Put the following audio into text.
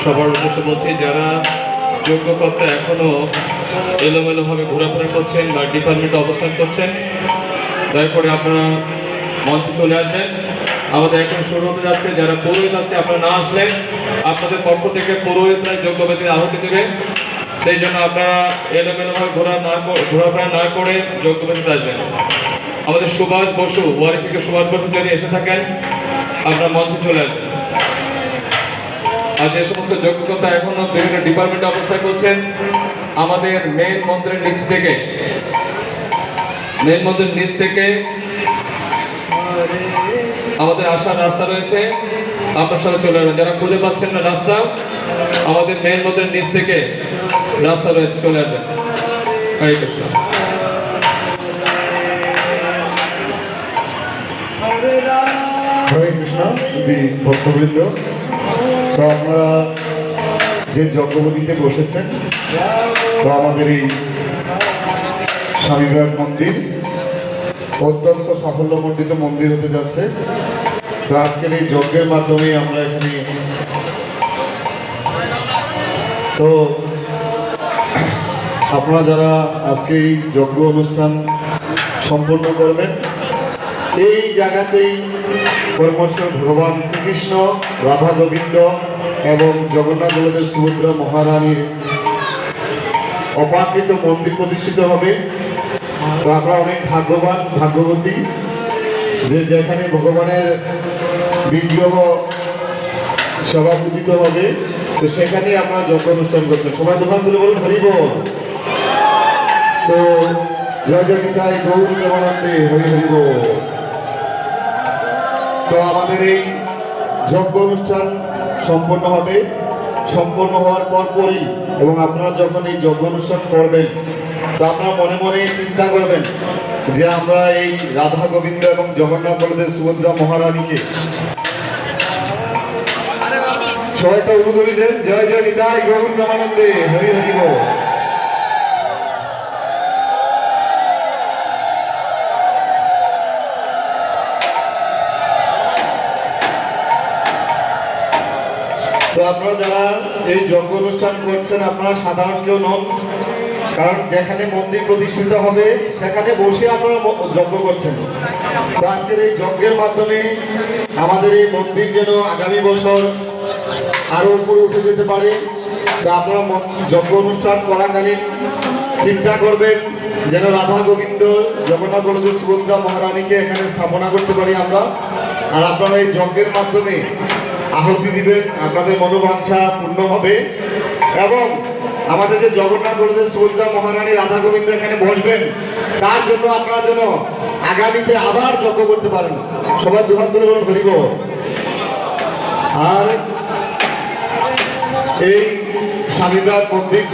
সবার উদ্দেশ্য বলছি, যারা যোগ্যকর্তা এখনো এলোমেলোভাবে ঘোরাফেরা করছেন বা ডিপার্টমেন্টে অবস্থান করছেন, দয়া করে আপনারা মঞ্চে চলে আসবেন। আমাদের এখন শুরু হতে যাচ্ছে। যারা পুরোহিত আছে, আপনারা না আসলে আপনাদের পক্ষ থেকে পুরোহিতরা যোগ্য ব্যক্তির আহুতি দেবে। সেই জন্য আপনারা এলোমেলোভাবে ঘোরাফেরা না করে যোগ্য ব্যক্তিতে আসবেন। আমাদের সুভাষ বসু, ওয়ারি থেকে সুভাষ বসু যদি এসে থাকেন, আপনারা মঞ্চে চলে আসবেন। আর যে সমস্ত যোগ্যতা এখনো বিভিন্ন ডিপার্টমেন্টে অবস্থান করছেন, আমাদের মেন মন্দিরের নিচ থেকে আমাদের আসার রাস্তা রয়েছে, আপনার সাথে চলে আসবেন। যারা খুঁজে পাচ্ছেন না রাস্তা, আমাদের মেন মন্দিরের নিচ থেকে রাস্তা রয়েছে, চলে আসবেন। হরে কৃষ্ণ। হরে কৃষ্ণ। শুধু ভক্তবৃন্দ, তো আপনারা যে যজ্ঞবেদীতে বসেছেন, তো আমাদের এই স্বামী বিবেক মন্দির অত্যন্ত সাফল্যমণ্ডিত মন্দির হতে যাচ্ছে। তো আজকের এই যজ্ঞের মাধ্যমে আমরা এখানে, তো আপনারা যারা আজকে এই যজ্ঞ অনুষ্ঠান সম্পন্ন করবেন, এই জায়গাতেই পরমেশ্বর ভগবান শ্রীকৃষ্ণ, রাধা গোবিন্দ এবং জগন্নাথ বলদেব সুভদ্রা মহারানীর অপাকৃত মন্দির প্রতিষ্ঠিত হবে। তো আপনারা অনেক ভাগ্যবান, ভাগ্যবতী যে যেখানে ভগবানের বিগ্রহ সভা পূজিত হবে, তো সেখানে আপনারা যজ্ঞ অনুষ্ঠান করছেন। সবাই দোকান তুলে বলুন হরি বল। তো জয় জয় নিতাই গৌর প্রেমানন্দে, হরি হরি বল। তো আমাদের এই যজ্ঞ অনুষ্ঠান সম্পন্ন হবে। সম্পন্ন হওয়ার পরই এবং আপনারা যখন এই যজ্ঞ অনুষ্ঠান করবেন, তো আপনারা মনে মনে চিন্তা করবেন যে আমরা এই রাধা গোবিন্দ এবং জগন্নাথ বলদেব সুভদ্রা মহারানীকে সবাইটা উলুধরি দেন। জয় জয় নিতাই গৌর প্রেমানন্দে, হরি হরি বল। তো আপনারা যারা এই যজ্ঞ অনুষ্ঠান করছেন, আপনারা সাধারণ কেউ নন, কারণ যেখানে মন্দির প্রতিষ্ঠিত হবে সেখানে বসে আপনারা যজ্ঞ করছেন। তো আজকের এই যজ্ঞের মাধ্যমে আমাদের এই মন্দির যেন আগামী বছর আরো উপরে উঠে যেতে পারে। তো আপনারা যজ্ঞ অনুষ্ঠান করাকালীন চিন্তা করবেন যেন রাধা গোবিন্দ জগন্নাথ বলদেব সুভদ্রা মহারানীকে এখানে স্থাপনা করতে পারি আমরা। আর আপনারা এই যজ্ঞের মাধ্যমে আহুতি দিবেন, আপনাদের মনোবাঞ্ছা পূর্ণ হবে এবং আমাদের যে জগন্নাথ বলদেব সুভদ্রা মহারানী রাধা গোবিন্দ এখানে বসবেন, তার জন্য আপনারা যেন আগামীতে আবার যজ্ঞ করতে পারেন। সবাই দুহাত তুলে বলুন হরি বল। আর এই স্বামী বিবেক মন্দির